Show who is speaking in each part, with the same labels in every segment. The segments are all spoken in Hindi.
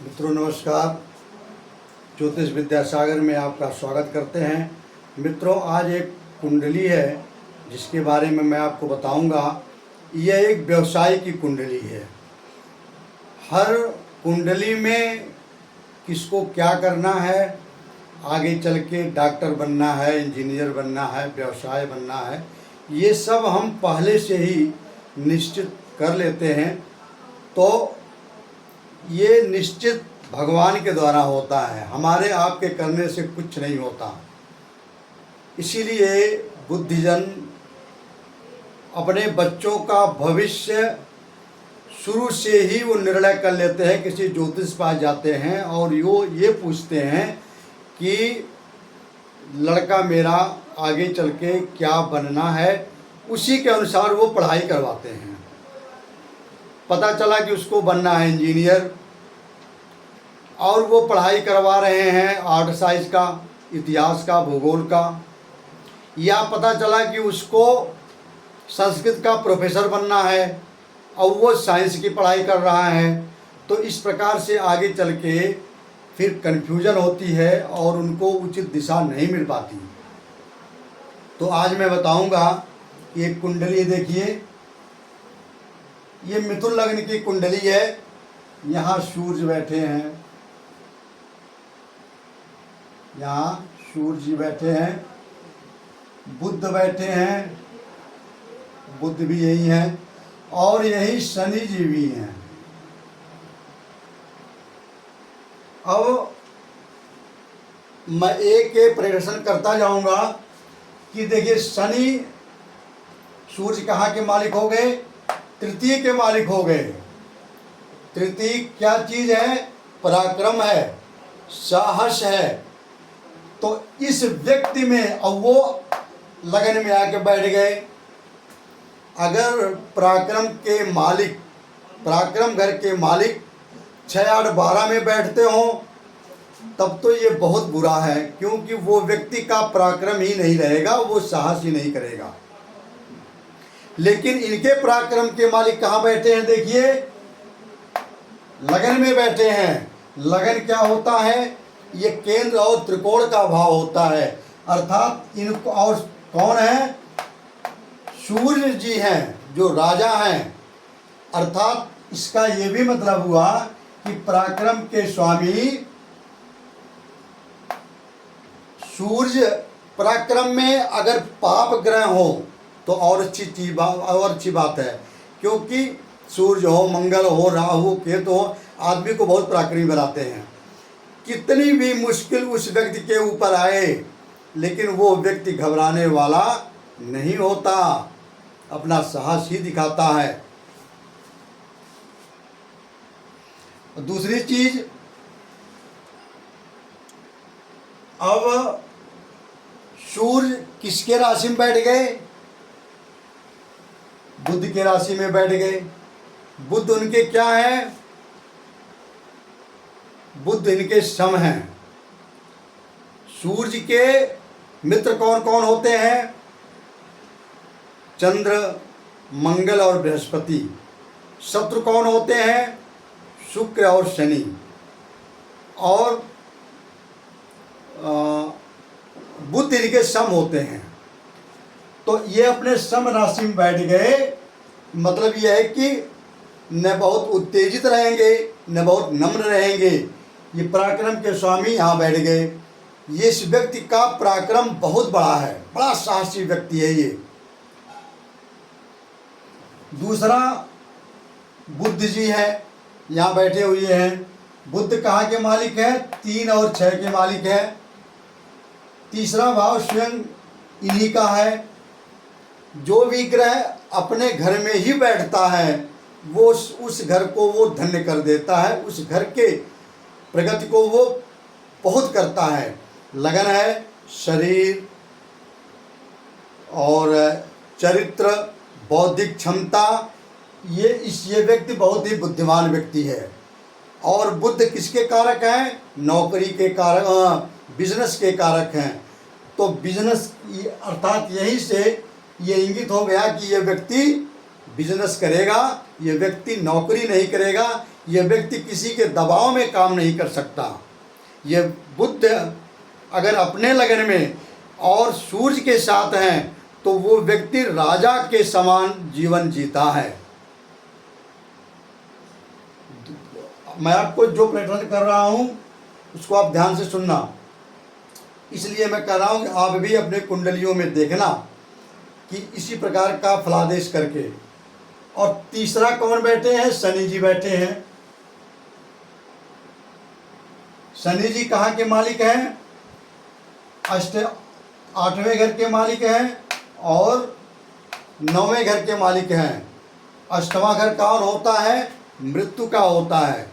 Speaker 1: मित्रों नमस्कार। ज्योतिष विद्यासागर में आपका स्वागत करते हैं। मित्रों, आज एक कुंडली है जिसके बारे में मैं आपको बताऊंगा। यह एक व्यवसाय की कुंडली है। हर कुंडली में किसको क्या करना है, आगे चल के डॉक्टर बनना है, इंजीनियर बनना है, व्यवसाय बनना है, ये सब हम पहले से ही निश्चित कर लेते हैं। तो ये निश्चित भगवान के द्वारा होता है, हमारे आपके करने से कुछ नहीं होता। इसीलिए बुद्धिजन अपने बच्चों का भविष्य शुरू से ही वो निर्णय कर लेते हैं। किसी ज्योतिष पास जाते हैं और ये पूछते हैं कि लड़का मेरा आगे चल के क्या बनना है, उसी के अनुसार वो पढ़ाई करवाते हैं। पता चला कि उसको बनना है इंजीनियर और वो पढ़ाई करवा रहे हैं आर्ट साइंस का, इतिहास का, भूगोल का, या पता चला कि उसको संस्कृत का प्रोफेसर बनना है और वो साइंस की पढ़ाई कर रहा है। तो इस प्रकार से आगे चल के फिर कन्फ्यूजन होती है और उनको उचित दिशा नहीं मिल पाती। तो आज मैं बताऊंगा कि एक कुंडली देखिए, ये मिथुन लग्न की कुंडली है। यहाँ सूर्य बैठे हैं, यहाँ सूर्य जी बैठे हैं, बुध बैठे हैं, बुध भी यही हैं, और यही शनि जी भी हैं। अब मैं एक एक प्रदर्शन करता जाऊंगा कि देखिए, शनि सूर्य कहाँ के मालिक हो गए? तृतीय के मालिक हो गए। तृतीय क्या चीज है? पराक्रम है, साहस है। तो इस व्यक्ति में अब वो लगन में आके बैठ गए। अगर पराक्रम के मालिक, पराक्रम घर के मालिक 6, 8, 12 में बैठते हों तब तो ये बहुत बुरा है, क्योंकि वो व्यक्ति का पराक्रम ही नहीं रहेगा, वो साहस ही नहीं करेगा। लेकिन इनके पराक्रम के मालिक कहाँ बैठे हैं? देखिए, लगन में बैठे हैं। लगन क्या होता है? ये केंद्र और त्रिकोण का भाव होता है। अर्थात इनको, और कौन है? सूर्य जी हैं जो राजा हैं। अर्थात इसका ये भी मतलब हुआ कि पराक्रम के स्वामी सूर्य, पराक्रम में अगर पाप ग्रह हो तो और अच्छी बात है, क्योंकि सूर्य हो, मंगल हो, राहु, केतु हो, आदमी को बहुत पराक्रमी बनाते हैं। कितनी भी मुश्किल उस व्यक्ति के ऊपर आए, लेकिन वो व्यक्ति घबराने वाला नहीं होता, अपना साहस ही दिखाता है। दूसरी चीज, अब सूर्य किसके राशि में बैठ गए? बुध के राशि में बैठ गए। बुध उनके क्या है? बुध इनके सम हैं। सूर्य के मित्र कौन कौन होते हैं? चंद्र, मंगल और बृहस्पति। शत्रु कौन होते हैं? शुक्र और शनि। और बुध इनके सम होते हैं। तो ये अपने सम राशि में बैठ गए। मतलब यह है कि न बहुत उत्तेजित रहेंगे, न बहुत नम्र रहेंगे। ये पराक्रम के स्वामी यहाँ बैठ गए। ये इस व्यक्ति का पराक्रम बहुत बड़ा है, बड़ा साहसी व्यक्ति है ये। दूसरा, बुध जी है, यहाँ बैठे हुए हैं। बुध कहाँ के मालिक है? 3 और 6 के मालिक है। तीसरा भाव स्वयं इन्हीं का है। जो भी ग्रह अपने घर में ही बैठता है वो उस घर को वो धन्य कर देता है, उस घर के प्रगति को वो बहुत करता है। लगन है, शरीर और चरित्र, बौद्धिक क्षमता, ये व्यक्ति बहुत ही बुद्धिमान व्यक्ति है। और बुध किसके कारक हैं? नौकरी के कारक, बिजनेस के कारक हैं। तो बिजनेस, अर्थात यहीं से ये इंगित हो गया कि ये व्यक्ति बिजनेस करेगा, ये व्यक्ति नौकरी नहीं करेगा, ये व्यक्ति किसी के दबाव में काम नहीं कर सकता। ये बुध अगर अपने लगन में और सूर्य के साथ हैं तो वो व्यक्ति राजा के समान जीवन जीता है। मैं आपको जो प्रकरण कर रहा हूँ उसको आप ध्यान से सुनना, इसलिए मैं कह रहा हूँ कि आप भी अपने कुंडलियों में देखना कि इसी प्रकार का फलादेश करके। और तीसरा कौन बैठे हैं? शनि जी बैठे हैं। शनि जी कहाँ के मालिक हैं? 8वें घर के मालिक हैं और 9वें घर के मालिक हैं। 8वां घर कौन होता है? मृत्यु का होता है।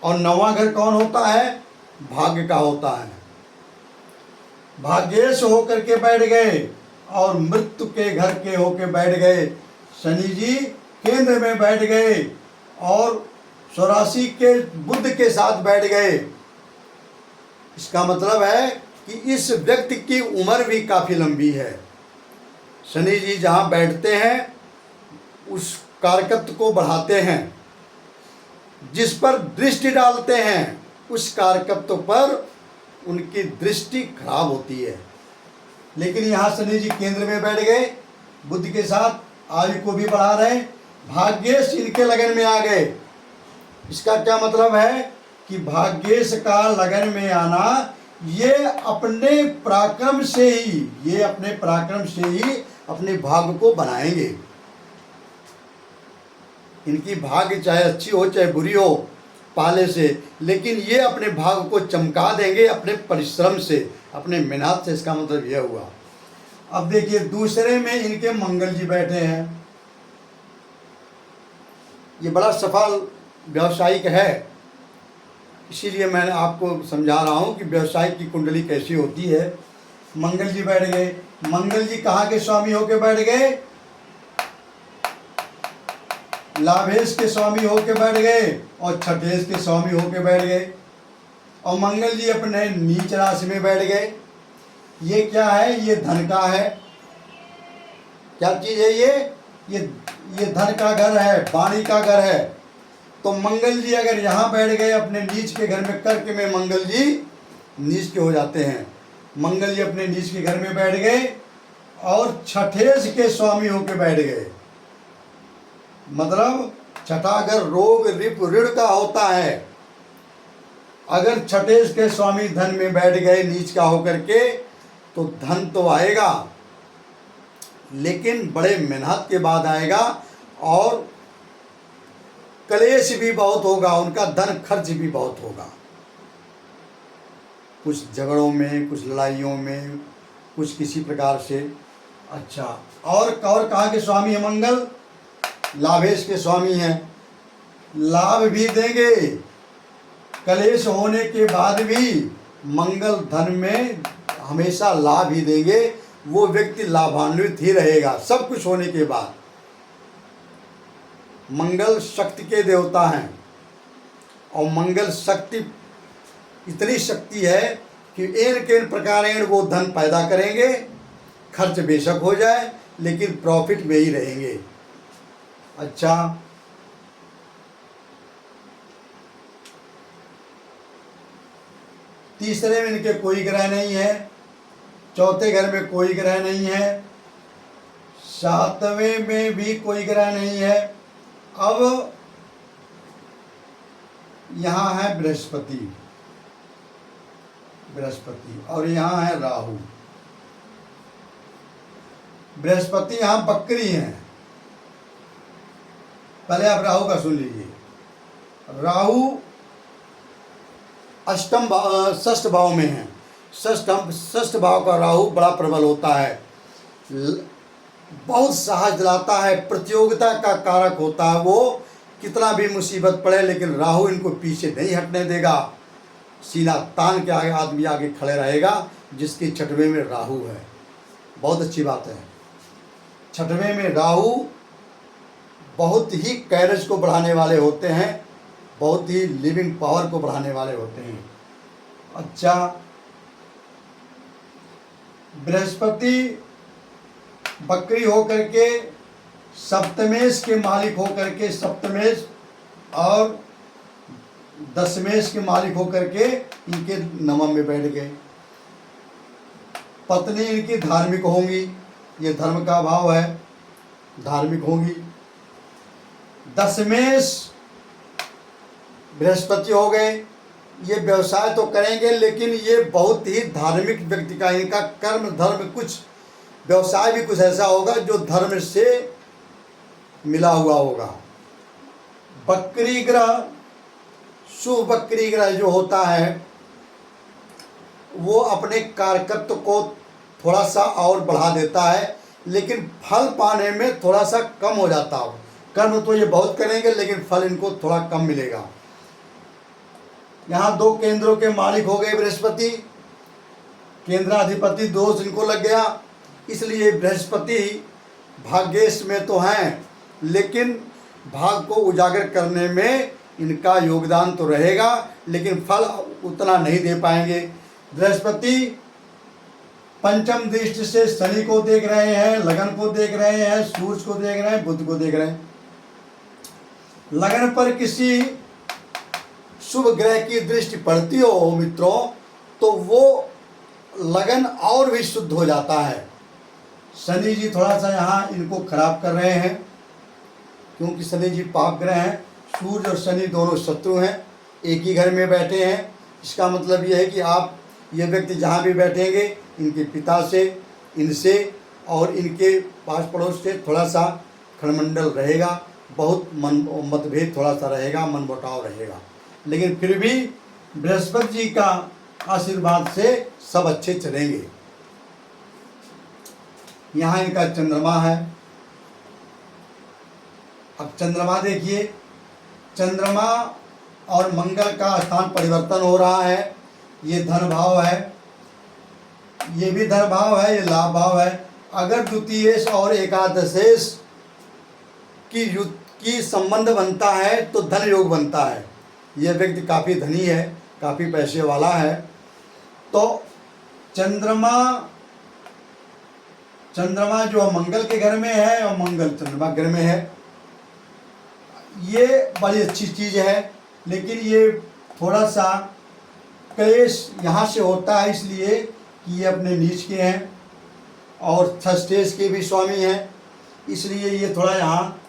Speaker 1: और 9वां घर कौन होता है? भाग्य का होता है। भाग्येश होकर के बैठ गए और मृत्यु के घर के होके बैठ गए। शनि जी केंद्र में बैठ गए और स्वराशि के बुध के साथ बैठ गए। इसका मतलब है कि इस व्यक्ति की उम्र भी काफ़ी लंबी है। शनि जी जहाँ बैठते हैं उस कारकत्व को बढ़ाते हैं, जिस पर दृष्टि डालते हैं उस कारकत्व पर उनकी दृष्टि खराब होती है। लेकिन यहाँ शनि जी केंद्र में बैठ गए, बुद्ध के साथ आयु को भी बढ़ा रहे, भाग्येश इनके लगन में आ गए। इसका क्या मतलब है कि भाग्येश का लगन में आना, ये अपने पराक्रम से ही अपने भाग्य को बनाएंगे। इनकी भाग्य चाहे अच्छी हो चाहे बुरी हो पहले से, लेकिन ये अपने भाग्य को चमका देंगे अपने परिश्रम से, अपने मेहनत से। इसका मतलब यह हुआ। अब देखिए दूसरे में इनके मंगल जी बैठे हैं। ये बड़ा सफल व्यावसायिक है, इसीलिए मैं आपको समझा रहा हूँ कि व्यवसाय की कुंडली कैसी होती है। मंगल जी बैठ गए। मंगल जी कहाँ के स्वामी होके बैठ गए? लाभेश के स्वामी होके बैठ गए और छठेश के स्वामी होके बैठ गए। और मंगल जी अपने नीच राशि में बैठ गए। ये क्या है? ये धन का है। क्या चीज़ है ये धन का घर है, वाणी का घर है। तो मंगल जी अगर यहाँ बैठ गए अपने नीच के घर में, कर्क में मंगल जी नीच के हो जाते हैं। मंगल जी अपने नीच के घर में बैठ गए और छठेश के स्वामी होके बैठ गए। मतलब छठा घर रोग रिप ऋण का होता है। अगर छठेश के स्वामी धन में बैठ गए नीच का होकर के, तो धन तो आएगा लेकिन बड़े मेहनत के बाद आएगा और कलेश भी बहुत होगा, उनका धन खर्च भी बहुत होगा। कुछ झगड़ों में, कुछ लड़ाइयों में, कुछ किसी प्रकार से। अच्छा, और कहाँ के स्वामी है मंगल? लाभेश के स्वामी हैं। लाभ भी देंगे, कलेश होने के बाद भी मंगल धन में हमेशा लाभ ही देंगे। वो व्यक्ति लाभान्वित ही रहेगा सब कुछ होने के बाद। मंगल शक्ति के देवता हैं और मंगल शक्ति इतनी शक्ति है कि एन केन प्रकारेण वो धन पैदा करेंगे। खर्च बेशक हो जाए लेकिन प्रॉफिट में ही रहेंगे। अच्छा, तीसरे में इनके कोई ग्रह नहीं है, चौथे घर में कोई ग्रह नहीं है, सातवें में भी कोई ग्रह नहीं है। अब यहाँ है बृहस्पति और यहाँ है राहु। बृहस्पति यहाँ बकरी है। पहले आप राहु का सुन लीजिए। राहु षष्ठ भाव में है। षष्ठ भाव का राहु बड़ा प्रबल होता है, बहुत साहस दिलाता है, प्रतियोगिता का कारक होता है। वो कितना भी मुसीबत पड़े लेकिन राहु इनको पीछे नहीं हटने देगा। सीना तान के आगे आदमी आगे खड़े रहेगा। जिसकी छठवें में राहु है, बहुत अच्छी बात है। छठवें में राहु बहुत ही कैरेज को बढ़ाने वाले होते हैं, बहुत ही लिविंग पावर को बढ़ाने वाले होते हैं। अच्छा, बृहस्पति बकरी होकर के सप्तमेश के मालिक होकर के, सप्तमेश और दशमेश के मालिक होकर के इनके नवम में बैठ गए। पत्नी इनकी धार्मिक होंगी, ये धर्म का भाव है, धार्मिक होंगी। दशमेश बृहस्पति हो गए, ये व्यवसाय तो करेंगे लेकिन ये बहुत ही धार्मिक व्यक्ति का, इनका कर्म धर्म कुछ व्यवसाय भी कुछ ऐसा होगा जो धर्म से मिला हुआ होगा। बकरी ग्रह, शुभ बकरी ग्रह जो होता है वो अपने कारकत्व को थोड़ा सा और बढ़ा देता है, लेकिन फल पाने में थोड़ा सा कम हो जाता है। कर्म तो ये बहुत करेंगे लेकिन फल इनको थोड़ा कम मिलेगा। यहाँ 2 केंद्रों के मालिक हो गए बृहस्पति, केंद्राधिपति दोष इनको लग गया, इसलिए बृहस्पति भाग्येश में तो हैं लेकिन भाग को उजागर करने में इनका योगदान तो रहेगा लेकिन फल उतना नहीं दे पाएंगे। बृहस्पति पंचम दृष्टि से शनि को देख रहे हैं, लगन को देख रहे हैं, सूर्य को देख रहे हैं, बुध को देख रहे हैं। लगन पर किसी शुभ ग्रह की दृष्टि पड़ती हो मित्रों तो वो लगन और भी शुद्ध हो जाता है। शनि जी थोड़ा सा यहाँ इनको खराब कर रहे हैं क्योंकि शनि जी पाप ग्रह हैं। सूर्य और शनि दोनों शत्रु हैं, एक ही घर में बैठे हैं। इसका मतलब यह है कि आप ये व्यक्ति जहाँ भी बैठेंगे इनके पिता से, इनसे और इनके पास पड़ोस से थोड़ा सा खंडमंडल रहेगा, बहुत मतभेद थोड़ा सा रहेगा, मनमुटाव रहेगा, लेकिन फिर भी बृहस्पति जी का आशीर्वाद से सब अच्छे चलेंगे। यहाँ इनका चंद्रमा है। अब चंद्रमा देखिए, चंद्रमा और मंगल का स्थान परिवर्तन हो रहा है। ये धन भाव है, ये भी धन भाव है, ये लाभ भाव है। अगर द्वितीयेश और एकादशेश की संबंध बनता है तो धन योग बनता है। यह व्यक्ति काफ़ी धनी है, काफ़ी पैसे वाला है। तो चंद्रमा जो मंगल के घर में है और मंगल चंद्रमा घर में है, ये बड़ी अच्छी चीज़ है, लेकिन ये थोड़ा सा क्लेश यहाँ से होता है इसलिए कि ये अपने नीच के हैं और थर्स्टेज के भी स्वामी हैं, इसलिए ये थोड़ा यहाँ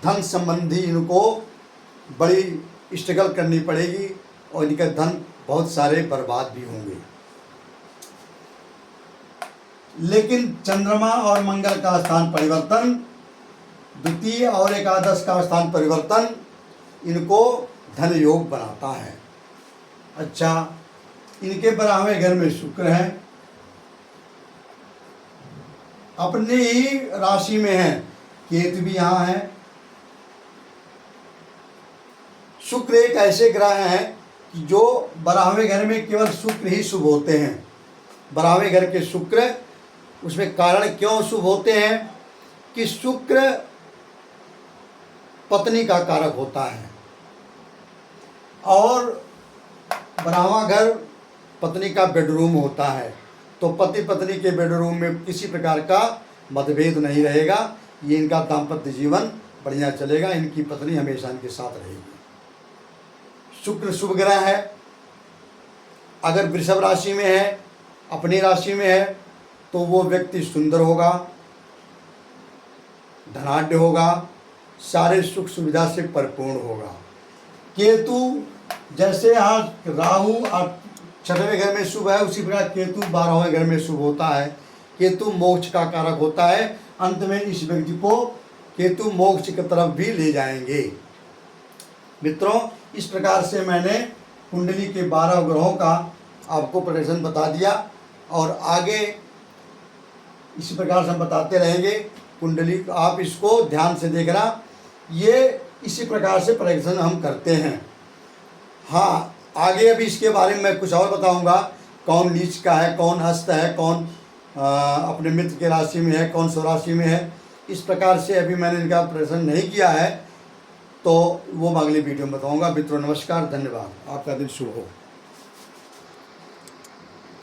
Speaker 1: धन संबंधी इनको बड़ी स्ट्रगल करनी पड़ेगी और इनका धन बहुत सारे बर्बाद भी होंगे। लेकिन चंद्रमा और मंगल का स्थान परिवर्तन, द्वितीय और एकादश का स्थान परिवर्तन इनको धन योग बनाता है। अच्छा, इनके 12वें घर में शुक्र है, अपनी ही राशि में है, केतु भी यहाँ है। शुक्र एक ऐसे ग्रह हैं कि जो 12वें घर में केवल शुक्र ही शुभ होते हैं। 12वें घर के शुक्र, उसमें कारण क्यों शुभ होते हैं कि शुक्र पत्नी का कारक होता है और 12वां घर पत्नी का बेडरूम होता है। तो पति पत्नी के बेडरूम में किसी प्रकार का मतभेद नहीं रहेगा, ये इनका दाम्पत्य जीवन बढ़िया चलेगा, इनकी पत्नी हमेशा इनके साथ रहेगी। शुक्र शुभ ग्रह है। अगर वृषभ राशि में है, अपनी राशि में है, तो वो व्यक्ति सुंदर होगा, धनाढ्य होगा, सारे सुख सुविधा से परिपूर्ण होगा। केतु जैसे यहाँ राहु 6वें घर में शुभ है, उसी प्रकार केतु 12वें घर में शुभ होता है। केतु मोक्ष का कारक होता है। अंत में इस व्यक्ति को केतु मोक्ष की तरफ भी ले जाएंगे। मित्रों, इस प्रकार से मैंने कुंडली के 12 ग्रहों का आपको प्रदर्शन बता दिया और आगे इसी प्रकार से हम बताते रहेंगे। कुंडली आप इसको ध्यान से देखना, ये इसी प्रकार से प्रदर्शन हम करते हैं। हाँ, आगे अभी इसके बारे में मैं कुछ और बताऊंगा, कौन नीच का है, कौन हस्त है, कौन अपने मित्र के राशि में है, कौन स्वराशि में है। इस प्रकार से अभी मैंने इनका प्रदर्शन नहीं किया है, तो वो मैं अगली वीडियो में बताऊंगा। मित्रों नमस्कार, धन्यवाद, आपका दिन शुभ हो।